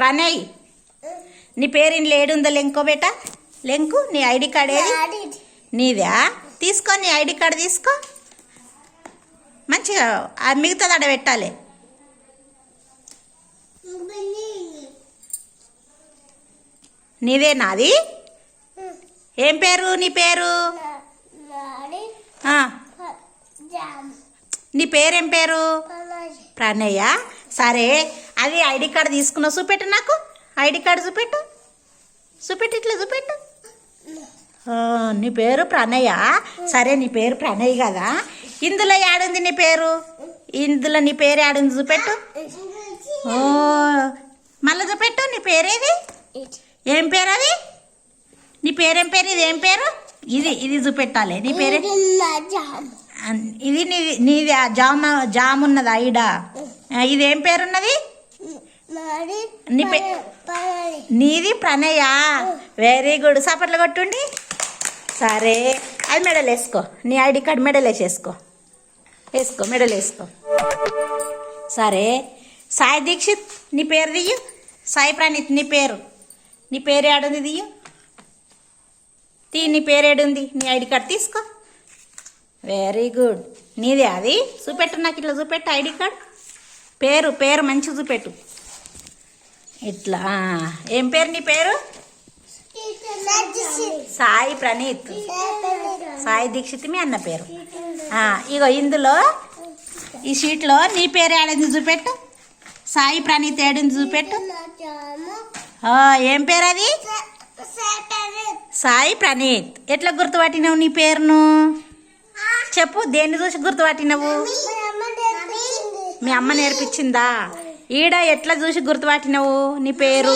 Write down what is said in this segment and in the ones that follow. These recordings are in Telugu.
ప్రణయ్, నీ పేరు ఇంట్లో ఏడుందో లెంకో బేట, లెంకు. నీ ఐడి కార్డ్ ఏది? నీదా? తీసుకో, నీ ఐడి కార్డు తీసుకో. మంచిగా మిగతాది ఆడ పెట్టాలి. నీదే నాది? ఏం పేరు నీ పేరు? నీ పేరేం పేరు? ప్రణయ్య. సరే, అది ఐడి కార్డు తీసుకున్నావు, చూపెట్టు నాకు. ఐడి కార్డు చూపెట్టు, చూపెట్టు, ఇట్లా చూపెట్టు. నీ పేరు ప్రణయ్య. సరే, నీ పేరు ప్రణయ్ కదా. ఇందులో ఏడుంది నీ పేరు? ఇందులో నీ పేరు ఏడుంది చూపెట్టు. ఓ, మళ్ళీ చూపెట్టు. నీ పేరేది? ఏం పేరు అది? నీ పేరేం పేరు? ఇది ఏం పేరు? ఇది చూపెట్టాలి. నీ పేరే ఇది? నీది జామ్ ఉన్నది ఐడా. ఇదేం పేరున్నది? నీది ప్రణయ. వెరీ గుడ్, సపట్లు కొట్టుండి. సరే, అది మెడల్ వేసుకో. నీ ఐడి కార్డ్ మెడల్ వేసేసుకో. వేసుకో, మెడల్ వేసుకో. సరే, సాయి దీక్షిత్, నీ పేరు దియ్యు. సాయి ప్రణీత్, నీ పేరు ఏడుంది? దియ్యు. నీ పేరు ఏడుంది? నీ ఐడి కార్డ్ తీసుకో. Very good. నీదే అది? చూపెట్టు నాకు, ఇట్లా చూపెట్టు ఐడి కార్డ్. పేరు మంచిగా చూపెట్టు. ఇట్లా. ఏం పేరు నీ పేరు? సాయి ప్రణీత్. సాయి దీక్షిత్ మీ అన్న పేరు. ఇగో ఇందులో ఈ షీట్లో నీ పేరు ఏడుంది చూపెట్టు. సాయి ప్రణీత్ ఏడుంది చూపెట్టు. ఏం పేరు అది? సాయి ప్రణీత్. ఎట్లా గుర్తుపట్టినావు నీ పేరును? చెప్పు, దేన్ని చూసి గుర్తుపట్టినావు? మీ అమ్మ నేర్పించిందా? ఈడ ఎట్లా చూసి గుర్తుపట్టినావు నీ పేరు?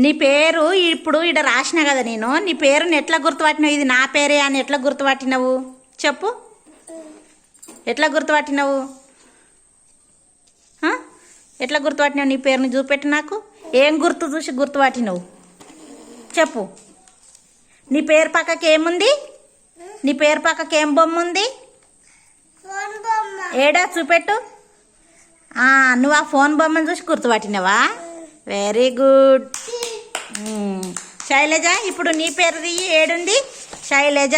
నీ పేరు ఇప్పుడు ఈడ రాసిన కదా నేను. నీ పేరుని ఎట్లా గుర్తుపట్టినావు? ఇది నా పేరే అని ఎట్లా గుర్తుపట్టినావు? చెప్పు, ఎట్లా గుర్తుపట్టినావు? ఎట్లా గుర్తుపట్టినావు? నీ పేరుని చూపెట్టు నాకు. ఏం గుర్తు చూసి గుర్తుపట్టినావు చెప్పు. నీ పేరు పక్కకి ఏముంది? నీ పేరు పక్కకి ఏం బొమ్మ ఉంది? ఏడా చూపెట్టు. నువ్వు ఆ ఫోన్ బొమ్మను చూసి గుర్తుపట్టినావా? Very good. శైలజ, ఇప్పుడు నీ పేరు దియ్యి. ఏడుంది? శైలజ.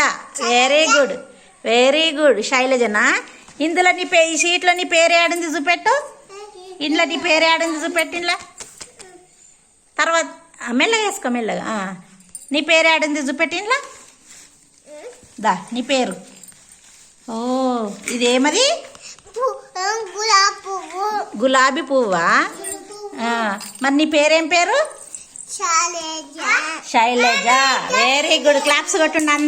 వెరీ గుడ్ శైలజనా. ఇందులో ఈ షీట్లో నీ పేరు ఏడుంది చూపెట్టు. ఇంట్లో నీ పేరు ఏడుంది చూపెట్టు. ఇంట్లో తర్వాత మెల్లగా వేసుకో, మెల్లగా. నీ పేరు ఏడుంది చూపెట్టు. ఇంట్లో దా నీ పేరు. ఇదేమది? గులాబీ పువ్వా? మరి నీ పేరేం పేరు? శైలజ. Very good. క్లాప్స్ కొట్టుండి అందరు.